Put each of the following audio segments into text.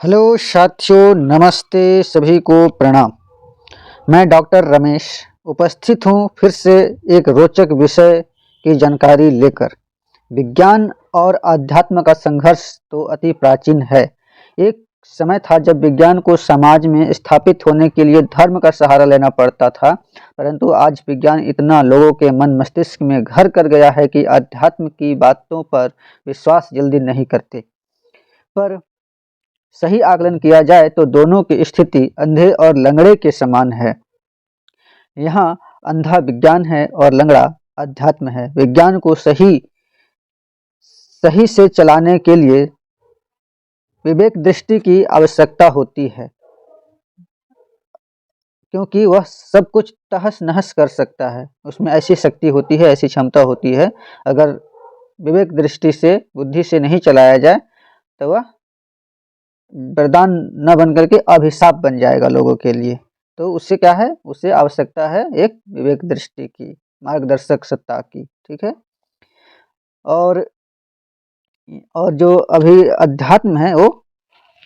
Hello साथियों, नमस्ते, सभी को प्रणाम। मैं डॉक्टर रमेश उपस्थित हूँ फिर से एक रोचक विषय की जानकारी लेकर। विज्ञान और अध्यात्म का संघर्ष तो अति प्राचीन है। एक समय था जब विज्ञान को समाज में स्थापित होने के लिए धर्म का सहारा लेना पड़ता था, परंतु आज विज्ञान इतना लोगों के मन मस्तिष्क में घर कर गया है कि अध्यात्म की बातों पर विश्वास जल्दी नहीं करते। पर सही आकलन किया जाए तो दोनों की स्थिति अंधे और लंगड़े के समान है। यहाँ अंधा विज्ञान है और लंगड़ा अध्यात्म है। विज्ञान को सही सही से चलाने के लिए विवेक दृष्टि की आवश्यकता होती है, क्योंकि वह सब कुछ तहस नहस कर सकता है। उसमें ऐसी शक्ति होती है, ऐसी क्षमता होती है। अगर विवेक दृष्टि से, बुद्धि से नहीं चलाया जाए तो वह वरदान न बन करके अभिशाप बन जाएगा लोगों के लिए। तो उससे क्या है, उससे आवश्यकता है एक विवेक दृष्टि की, मार्गदर्शक सत्ता की। ठीक है। और जो अभी अध्यात्म है वो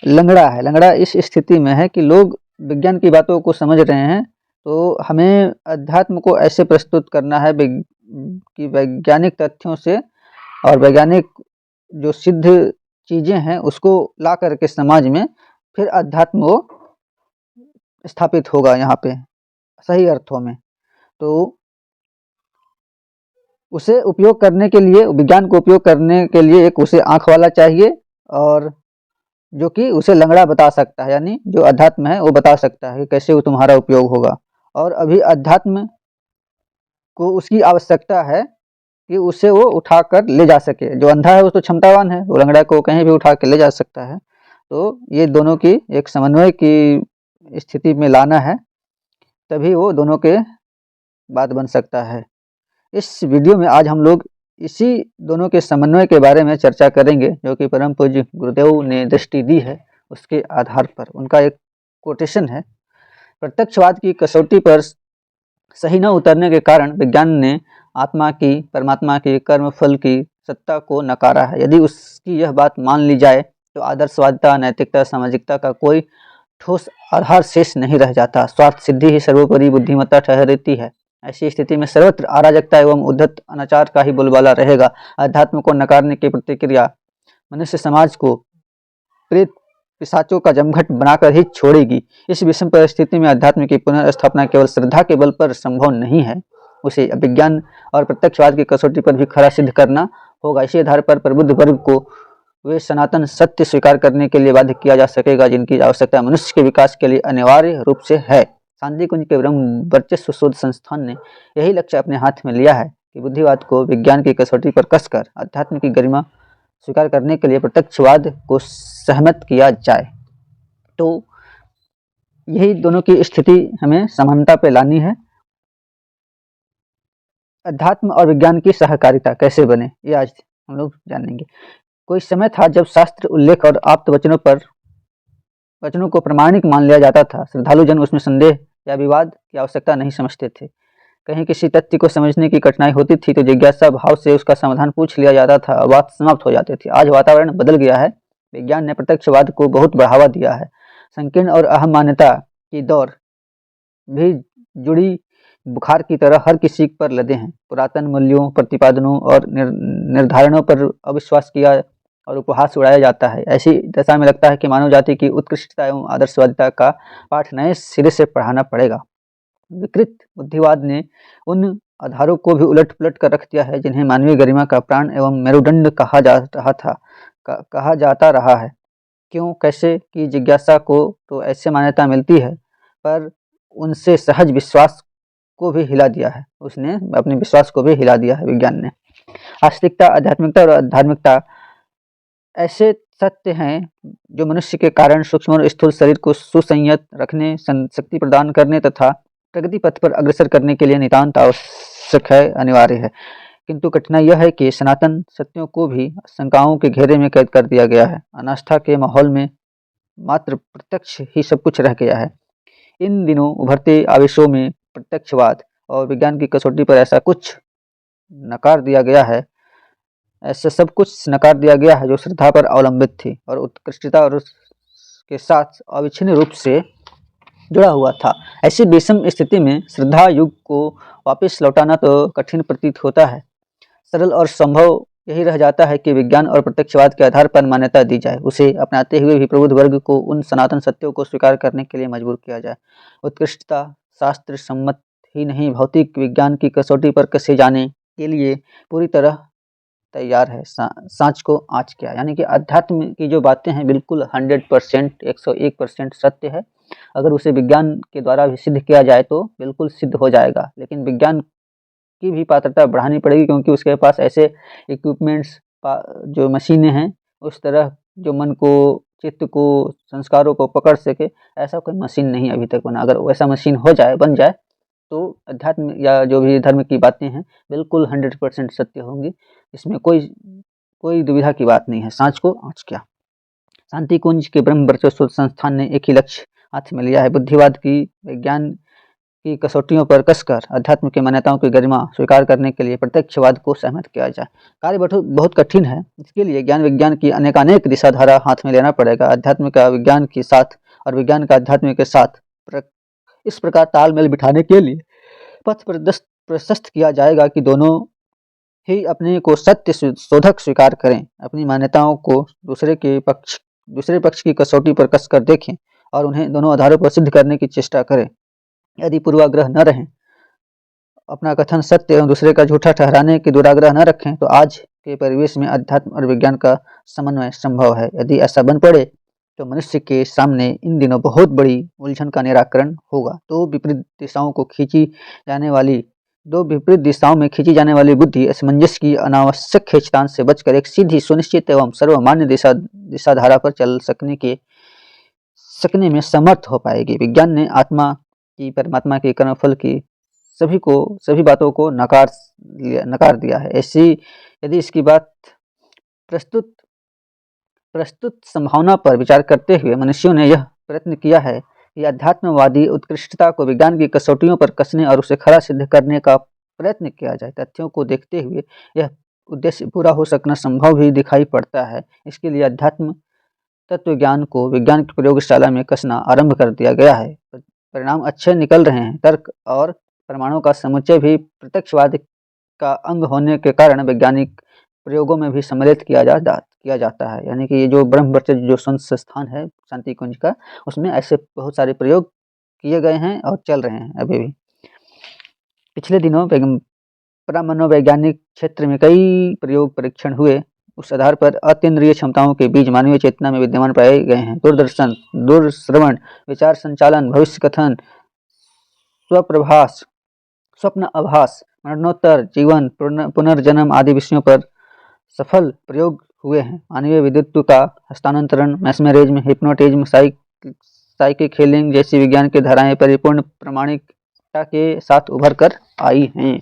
लंगड़ा है। लंगड़ा इस स्थिति में है कि लोग विज्ञान की बातों को समझ रहे हैं, तो हमें अध्यात्म को ऐसे प्रस्तुत करना है कि वैज्ञानिक तथ्यों से और वैज्ञानिक जो सिद्ध चीजें हैं उसको ला करके समाज में फिर अध्यात्म वो स्थापित होगा यहाँ पे सही अर्थों में। तो उसे उपयोग करने के लिए, विज्ञान को उपयोग करने के लिए एक उसे आंख वाला चाहिए, और जो कि उसे लंगड़ा बता सकता है, यानी जो अध्यात्म है वो बता सकता है कि कैसे वो तुम्हारा उपयोग होगा। और अभी अध्यात्म को उसकी आवश्यकता है कि उसे वो उठाकर ले जा सके। जो अंधा है वो तो क्षमतावान है, वो लंगड़ा को कहीं भी उठा के ले जा सकता है। तो ये दोनों की एक समन्वय की स्थिति में लाना है, तभी वो दोनों के बात बन सकता है। इस वीडियो में आज हम लोग इसी दोनों के समन्वय के बारे में चर्चा करेंगे, जो कि परम पूज्य गुरुदेव ने दृष्टि दी है। उसके आधार पर उनका एक कोटेशन है, प्रत्यक्षवाद की कसौटी पर सही न उतरने के कारण विज्ञान ने आत्मा की, परमात्मा की, कर्म फल की सत्ता को नकारा है। यदि उसकी यह बात मान ली जाए तो आदर्शवादिता, नैतिकता, सामाजिकता का कोई ठोस आधार शेष नहीं रह जाता। स्वार्थ सिद्धि ही सर्वोपरि बुद्धिमत्ता ठहरती है। ऐसी स्थिति में सर्वत्र अराजकता एवं उद्धत अनाचार का ही बोलबाला रहेगा। अध्यात्म को नकारने की प्रतिक्रिया मनुष्य समाज को प्रेत पिशाचों का जमघट बनाकर ही छोड़ेगी। इस विषम परिस्थिति में अध्यात्म की पुनर्स्थापना केवल श्रद्धा के बल पर संभव नहीं है, उसे विज्ञान और प्रत्यक्षवाद की कसौटी पर भी खरा सिद्ध करना होगा। इसी आधार पर प्रबुद्ध वर्ग को वे सनातन सत्य स्वीकार करने के लिए बाध्य किया जा सकेगा जिनकी आवश्यकता मनुष्य के विकास के लिए अनिवार्य रूप से है। शांति कुंज के ब्रह्म वर्चस्व शोध संस्थान ने यही लक्ष्य अपने हाथ में लिया है कि बुद्धिवाद को विज्ञान की कसौटी पर कसकर अध्यात्म की गरिमा स्वीकार करने के लिए प्रत्यक्षवाद को सहमत किया जाए। तो यही दोनों की स्थिति हमें समानता पे लानी है। अध्यात्म और विज्ञान की सहकारिता कैसे बने, ये आज हम लोग जानेंगे। कोई समय था जब शास्त्र उल्लेख और आप्त वचनों को प्रमाणिक मान लिया जाता था। श्रद्धालु जन उसमें संदेह या विवाद की आवश्यकता नहीं समझते थे। कहीं किसी तथ्य को समझने की कठिनाई होती थी तो जिज्ञासा भाव से उसका समाधान पूछ लिया जाता था, बात समाप्त हो जाती थी। आज वातावरण बदल गया है। विज्ञान ने प्रत्यक्षवाद को बहुत बढ़ावा दिया है। संकीर्ण और अहम मान्यता की दौर भी जुड़ी बुखार की तरह हर किसी पर लदे हैं। पुरातन मूल्यों, प्रतिपादनों और निर्धारणों पर अविश्वास किया और उपहास उड़ाया जाता है। ऐसी दशा में लगता है कि मानव जाति की उत्कृष्टता एवं आदर्शवादिता का पाठ नए सिरे से पढ़ाना पड़ेगा। विकृत बुद्धिवाद ने उन आधारों को भी उलट पुलट कर रख दिया है जिन्हें मानवीय गरिमा का प्राण एवं मेरुदंड कहा जाता रहा है। क्यों, कैसे की जिज्ञासा को तो ऐसे मान्यता मिलती है, पर उनसे सहज विश्वास को भी हिला दिया है। उसने अपने विश्वास को भी हिला दिया है विज्ञान ने। आस्तिकता, आध्यात्मिकता और धार्मिकता ऐसे सत्य हैं जो मनुष्य के कारण सूक्ष्म और स्थूल शरीर को सुसंयत रखने, शक्ति प्रदान करने तथा प्रगति पथ पर अग्रसर करने के लिए नितांत आवश्यक है, अनिवार्य है। किंतु कठिनाई यह है कि सनातन सत्यों को भी शंकाओं के घेरे में कैद कर दिया गया है। अनास्था के माहौल में मात्र प्रत्यक्ष ही सब कुछ रह गया है। इन दिनों उभरते आवेशों में प्रत्यक्षवाद और विज्ञान की कसौटी पर ऐसा कुछ नकार दिया गया है, ऐसा सब कुछ नकार दिया गया है जो श्रद्धा पर अवलंबित थी और उत्कृष्टता और के साथ अविच्छिन्न रूप से जुड़ा हुआ था। ऐसी विषम स्थिति में श्रद्धा युग को वापस लौटाना तो कठिन प्रतीत होता है। सरल और संभव यही रह जाता है कि विज्ञान और प्रत्यक्षवाद के आधार पर मान्यता दी जाए। उसे अपनाते हुए भी प्रबुद्ध वर्ग को उन सनातन सत्यों को स्वीकार करने के लिए मजबूर किया जाए। उत्कृष्टता शास्त्र सम्मत ही नहीं, भौतिक विज्ञान की कसौटी पर कसे जाने के लिए पूरी तरह तैयार है। सांच को आँच क्या, यानी कि अध्यात्म की जो बातें हैं बिल्कुल 100% 101% सत्य है। अगर उसे विज्ञान के द्वारा भी सिद्ध किया जाए तो बिल्कुल सिद्ध हो जाएगा, लेकिन विज्ञान की भी पात्रता बढ़ानी पड़ेगी, क्योंकि उसके पास ऐसे इक्विपमेंट्स जो मशीनें हैं, उस तरह जो मन को, चित्त को, संस्कारों को पकड़ सके, ऐसा कोई मशीन नहीं अभी तक बना। अगर वैसा मशीन हो जाए, बन जाए, तो अध्यात्म या जो भी धर्म की बातें हैं बिल्कुल 100% सत्य होंगी। इसमें कोई दुविधा की बात नहीं है। सांच को आँच क्या। शांति कुंज के ब्रह्म वर्चस्व संस्थान ने एक ही लक्ष्य हाथ में लिया है, बुद्धिवाद की, विज्ञान की कसौटियों पर कसकर अध्यात्म की मान्यताओं की गरिमा स्वीकार करने के लिए प्रत्यक्षवाद को सहमत किया जाए। कार्य बहुत कठिन है। इसके लिए ज्ञान विज्ञान की अनेकानेक दिशाधारा हाथ में लेना पड़ेगा। अध्यात्म का विज्ञान के साथ और विज्ञान का अध्यात्म के साथ इस प्रकार तालमेल बिठाने के लिए पथ प्रशस्त किया जाएगा कि दोनों ही अपने को सत्य शोधक स्वीकार करें, अपनी मान्यताओं को दूसरे पक्ष की कसौटी पर कसकर देखें और उन्हें दोनों आधारों पर सिद्ध करने की चेष्टा करें। यदि पूर्वाग्रह न रहें, अपना कथन सत्य एवं दूसरे का झूठा ठहराने के दुराग्रह न रखें, तो आज के परिवेश में अध्यात्म और विज्ञान का समन्वय संभव है। यदि ऐसा बन पड़े तो मनुष्य के सामने इन दिनों बहुत बड़ी उलझन का निराकरण होगा। दो विपरीत दिशाओं में खींची जाने वाली बुद्धि असमंजस की अनावश्यक खींचतान से बचकर एक सीधी, सुनिश्चित एवं सर्वमान्य दिशाधारा पर चल सकने में समर्थ हो पाएगी। विज्ञान ने आत्मा की, परमात्मा की, कर्मफल की सभी बातों को नकार दिया है। यदि इसकी बात प्रस्तुत संभावना पर विचार करते हुए मनुष्यों ने यह प्रयत्न किया है कि अध्यात्मवादी उत्कृष्टता को विज्ञान की कसौटियों पर कसने और उसे खरा सिद्ध करने का प्रयत्न किया जाए, तथ्यों को देखते हुए यह उद्देश्य पूरा हो सकना संभव भी दिखाई पड़ता है। इसके लिए अध्यात्म तत्व ज्ञान को विज्ञान की प्रयोगशाला में कसना आरंभ कर दिया गया है। परिणाम अच्छे निकल रहे हैं। तर्क और प्रमाणों का समुच्चय भी प्रत्यक्षवाद का अंग होने के कारण वैज्ञानिक प्रयोगों में भी सम्मिलित किया जाता है। यानी कि ये जो ब्रह्म वर्चस्व जो संस्थान है शांति कुंज का, उसमें ऐसे बहुत सारे प्रयोग किए गए हैं और चल रहे हैं अभी भी। पिछले दिनों मनोवैज्ञानिक क्षेत्र में कई प्रयोग परीक्षण हुए। उस आधार पर अतीन्द्रिय क्षमताओं के बीज मानवीय चेतना में विद्यमान पाए गए हैं। दूरदर्शन, दूरश्रवण, विचार संचालन, भविष्य कथन, स्वप्रभास, स्वप्न आभास, मरणोत्तर जीवन, पुनर्जन्म आदि विषयों पर सफल प्रयोग हुए हैं। मानवीय विद्युत्व का हस्तांतरण, मैस्मरिज्म, हिप्नोटिज्म, साइकिक हीलिंग जैसी विज्ञान की धाराएं परिपूर्ण प्रामाणिकता के साथ उभर कर आई हैं।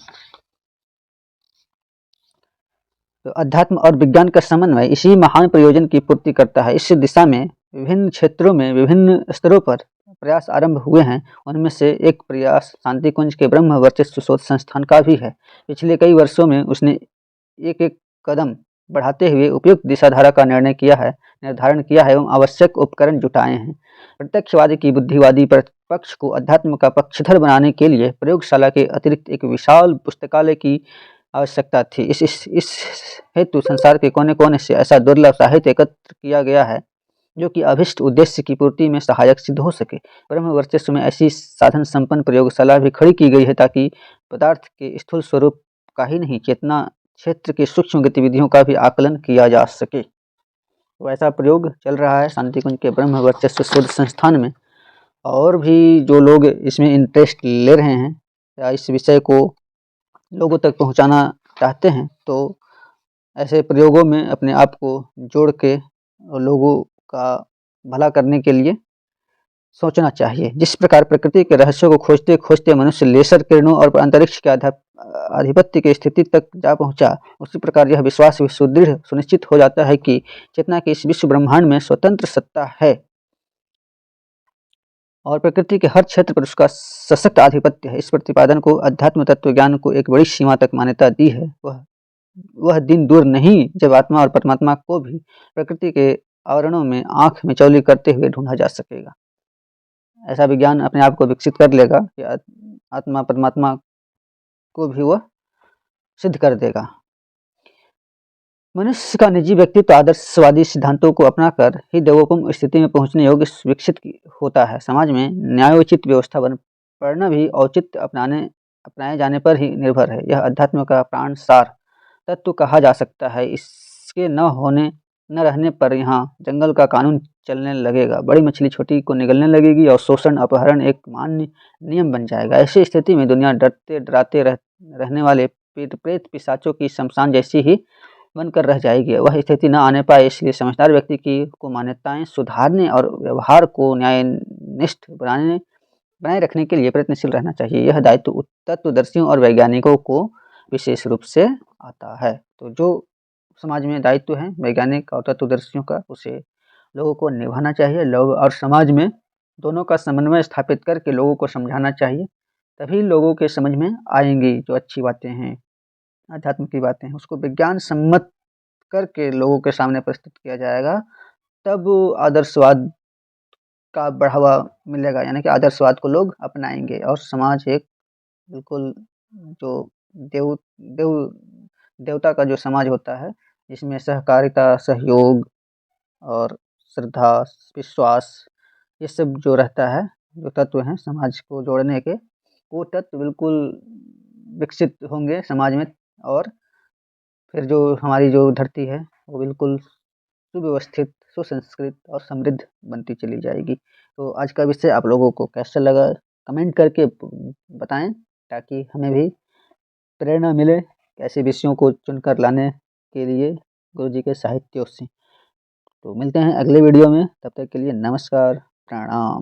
तो अध्यात्म और विज्ञान का समन्वय इसी महान प्रयोजन की पूर्ति करता है। इस दिशा में विभिन्न क्षेत्रों में विभिन्न स्तरों पर प्रयास आरंभ हुए हैं। उनमें से एक प्रयास शांति कुंज के ब्रह्म वर्चस्व शोध संस्थान का भी है। पिछले कई वर्षों में उसने एक एक कदम बढ़ाते हुए उपयुक्त दिशाधारा का निर्धारण किया है एवं आवश्यक उपकरण जुटाए हैं। प्रत्यक्षवादी की बुद्धिवादी पक्ष को अध्यात्म का पक्षधर बनाने के लिए प्रयोगशाला के अतिरिक्त एक विशाल पुस्तकालय की आवश्यकता थी। इस हेतु संसार के कोने कोने से ऐसा दुर्लभ साहित्य एकत्र किया गया है जो कि अभिष्ट उद्देश्य की पूर्ति में सहायक सिद्ध हो सके। ब्रह्म वर्चस्व में ऐसी साधन संपन्न प्रयोगशाला भी खड़ी की गई है ताकि पदार्थ के स्थूल स्वरूप का ही नहीं, चेतना क्षेत्र की सूक्ष्म गतिविधियों का भी आकलन किया जा सके। तो ऐसा प्रयोग चल रहा है शांति कुंज के ब्रह्म वर्चस्व शोध संस्थान में। और भी जो लोग इसमें इंटरेस्ट ले रहे हैं या इस विषय को लोगों तक पहुंचाना चाहते हैं, तो ऐसे प्रयोगों में अपने आप को जोड़ के लोगों का भला करने के लिए सोचना चाहिए। जिस प्रकार प्रकृति के रहस्यों को खोजते खोजते मनुष्य लेसर किरणों और अंतरिक्ष के आधिपत्य की स्थिति तक जा पहुंचा, उसी प्रकार यह विश्वास भी सुनिश्चित हो जाता है कि चेतना के इस विश्व ब्रह्मांड में स्वतंत्र सत्ता है और प्रकृति के हर क्षेत्र पर उसका सशक्त आधिपत्य है। इस प्रतिपादन को अध्यात्म तत्व ज्ञान को एक बड़ी सीमा तक मान्यता दी है। वह दिन दूर नहीं जब आत्मा और परमात्मा को भी प्रकृति के आवरणों में आँख मिचौली करते हुए ढूँढा जा सकेगा। ऐसा विज्ञान अपने आप को विकसित कर लेगा कि आत्मा परमात्मा को भी वह सिद्ध कर देगा। मनुष्य का निजी व्यक्तित्व आदर्शवादी सिद्धांतों को अपनाकर ही देवोपम स्थिति में पहुंचने योग्य विकसित होता है। समाज में न्यायोचित व्यवस्था पढ़ना भी औचित्य अपनाए जाने पर ही निर्भर है। यह अध्यात्म का प्राण सार तत्व कहा जा सकता है। इसके न रहने पर यहाँ जंगल का कानून चलने लगेगा, बड़ी मछली छोटी को निगलने लगेगी और शोषण अपहरण एक मान्य नियम बन जाएगा। ऐसी स्थिति में दुनिया डराते रहने वाले प्रेत पिशाचों की शमशान जैसी ही बनकर रह जाएगी। वह स्थिति न आने पाए, इसलिए समझदार व्यक्ति को मान्यताएं सुधारने और व्यवहार को न्यायनिष्ठ बनाए रखने के लिए प्रयत्नशील रहना चाहिए। यह दायित्व तत्वदर्शियों और वैज्ञानिकों को विशेष रूप से आता है। तो जो समाज में दायित्व है वैज्ञानिक और तत्वदर्शियों का, उसे लोगों को निभाना चाहिए। लोग और समाज में दोनों का समन्वय स्थापित करके लोगों को समझाना चाहिए, तभी लोगों के समझ में आएंगी जो अच्छी बातें हैं, अध्यात्म की बातें हैं, उसको विज्ञान सम्मत करके लोगों के सामने प्रस्तुत किया जाएगा। तब आदर्शवाद का बढ़ावा मिलेगा, यानी कि आदर्शवाद को लोग अपनाएंगे और समाज एक बिल्कुल जो देवता का जो समाज होता है, जिसमें सहकारिता, सहयोग और श्रद्धा, विश्वास, ये सब जो रहता है, जो तत्व हैं समाज को जोड़ने के, वो तत्व बिल्कुल विकसित होंगे समाज में। और फिर जो हमारी जो धरती है वो बिल्कुल सुव्यवस्थित, सुसंस्कृत और समृद्ध बनती चली जाएगी। तो आज का विषय आप लोगों को कैसा लगा कमेंट करके बताएं, ताकि हमें भी प्रेरणा मिले ऐसे विषयों को चुनकर लाने के लिए गुरुजी के साहित्यों से। तो मिलते हैं अगले वीडियो में, तब तक के लिए नमस्कार, प्रणाम।